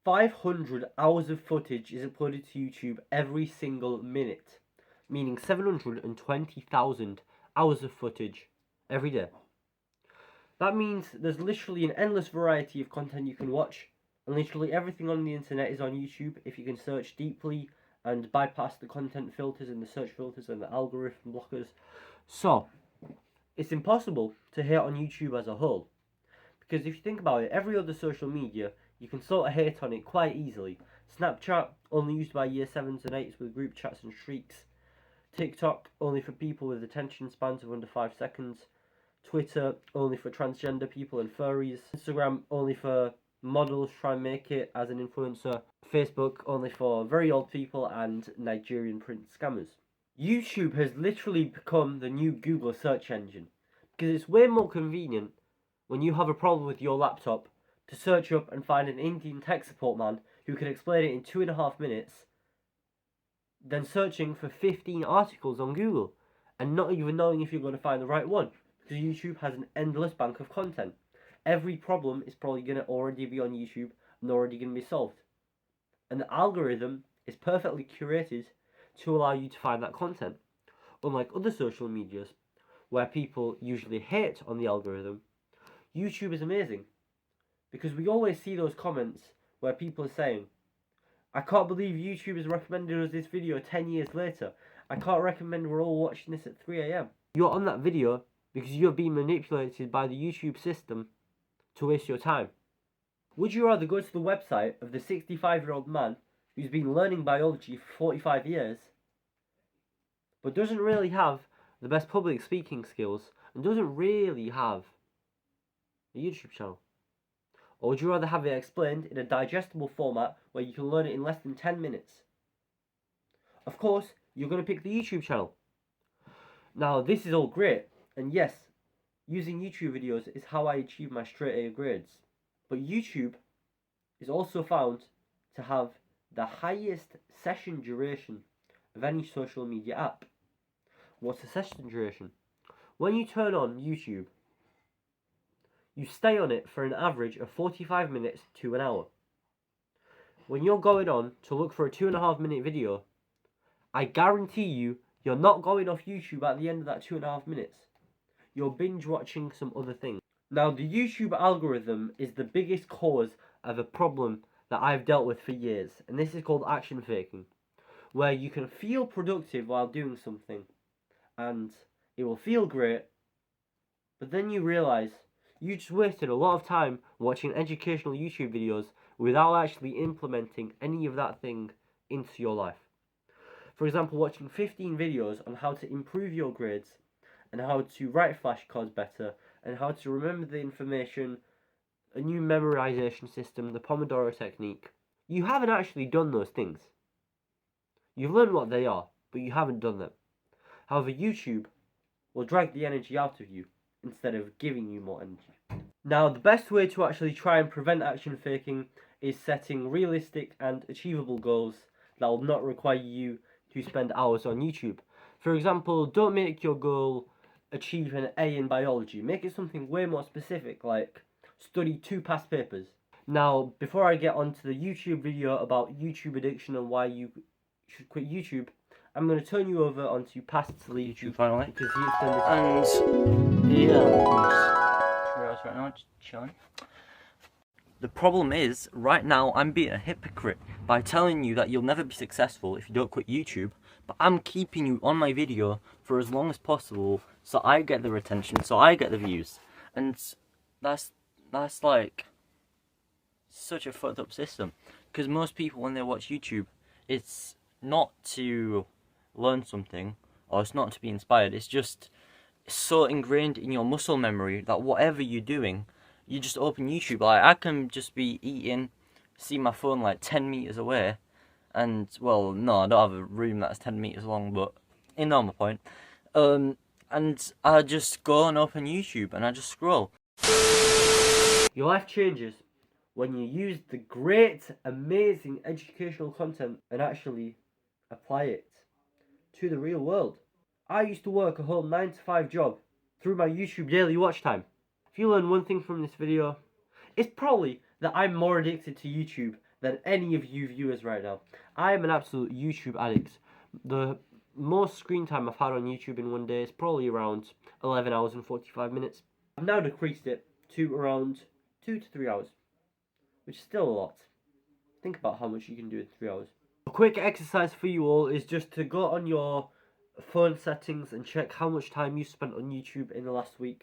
500 hours of footage is uploaded to YouTube every single minute, meaning 720,000 hours of footage every day. That means there's literally an endless variety of content you can watch, and literally everything on the internet is on YouTube if you can search deeply and bypass the content filters and the search filters and the algorithm blockers. So, it's impossible to hate on YouTube as a whole. Because if you think about it, every other social media, you can sort of hate on it quite easily. Snapchat, only used by year 7s and 8s with group chats and streaks. TikTok, only for people with attention spans of under 5 seconds. Twitter, only for transgender people and furries. Instagram, only for models try and make it as an influencer. Facebook, only for very old people and Nigerian prince scammers. YouTube has literally become the new Google search engine, because it's way more convenient when you have a problem with your laptop to search up and find an Indian tech support man who can explain it in 2.5 minutes than searching for 15 articles on Google and not even knowing if you're going to find the right one, because YouTube has an endless bank of content. Every problem is probably going to already be on YouTube and already going to be solved. And the algorithm is perfectly curated to allow you to find that content. Unlike other social medias, where people usually hate on the algorithm, YouTube is amazing. Because we always see those comments where people are saying, I can't believe YouTube has recommended us this video 10 years later. I can't recommend we're all watching this at 3 AM. You're on that video because you're being manipulated by the YouTube system to waste your time. Would you rather go to the website of the 65-year-old man who's been learning biology for 45 years, but doesn't really have the best public speaking skills and doesn't really have a YouTube channel? Or would you rather have it explained in a digestible format where you can learn it in less than 10 minutes? Of course, you're going to pick the YouTube channel. Now, this is all great, and yes, using YouTube videos is how I achieve my straight A grades. But YouTube is also found to have the highest session duration of any social media app. What's a session duration? When you turn on YouTube, you stay on it for an average of 45 minutes to an hour. When you're going on to look for a 2.5 minute video, I guarantee you're not going off YouTube at the end of that 2.5 minutes. You're binge watching some other thing. Now, the YouTube algorithm is the biggest cause of a problem that I've dealt with for years, and this is called action faking, where you can feel productive while doing something, and it will feel great, but then you realise you just wasted a lot of time watching educational YouTube videos without actually implementing any of that thing into your life. For example, watching 15 videos on how to improve your grades and how to write flashcards better and how to remember the information, a new memorization system, the Pomodoro technique. You haven't actually done those things. You've learned what they are, but you haven't done them. However, YouTube will drag the energy out of you instead of giving you more energy. Now, the best way to actually try and prevent action faking is setting realistic and achievable goals that will not require you to spend hours on YouTube. For example, don't make your goal achieve an A in biology. Make it something way more specific, like study 2 past papers. Now, before I get onto the YouTube video about YouTube addiction and why you should quit YouTube, I'm going to turn you over onto past Sielicki finally, because he extended. And yeah, right now, just chilling. The problem is, right now I'm being a hypocrite by telling you that you'll never be successful if you don't quit YouTube, but I'm keeping you on my video for as long as possible so I get the retention, so I get the views. And that's like such a fucked up system, because most people when they watch YouTube, it's not to learn something or it's not to be inspired, it's just so ingrained in your muscle memory that whatever you're doing, you just open YouTube. Like, I can just be eating, see my phone like 10 meters away, and, well, no, I don't have a room that's 10 meters long, but you know my point. And I just go and open YouTube and I just scroll. Your life changes when you use the great, amazing educational content and actually apply it to the real world. I used to work a whole 9-to-5 job through my YouTube daily watch time. If you learn one thing from this video, it's probably that I'm more addicted to YouTube than any of you viewers right now. I am an absolute YouTube addict. The most screen time I've had on YouTube in one day is probably around 11 hours and 45 minutes. I've now decreased it to around 2 to 3 hours, which is still a lot. Think about how much you can do in 3 hours. A quick exercise for you all is just to go on your phone settings and check how much time you spent on YouTube in the last week.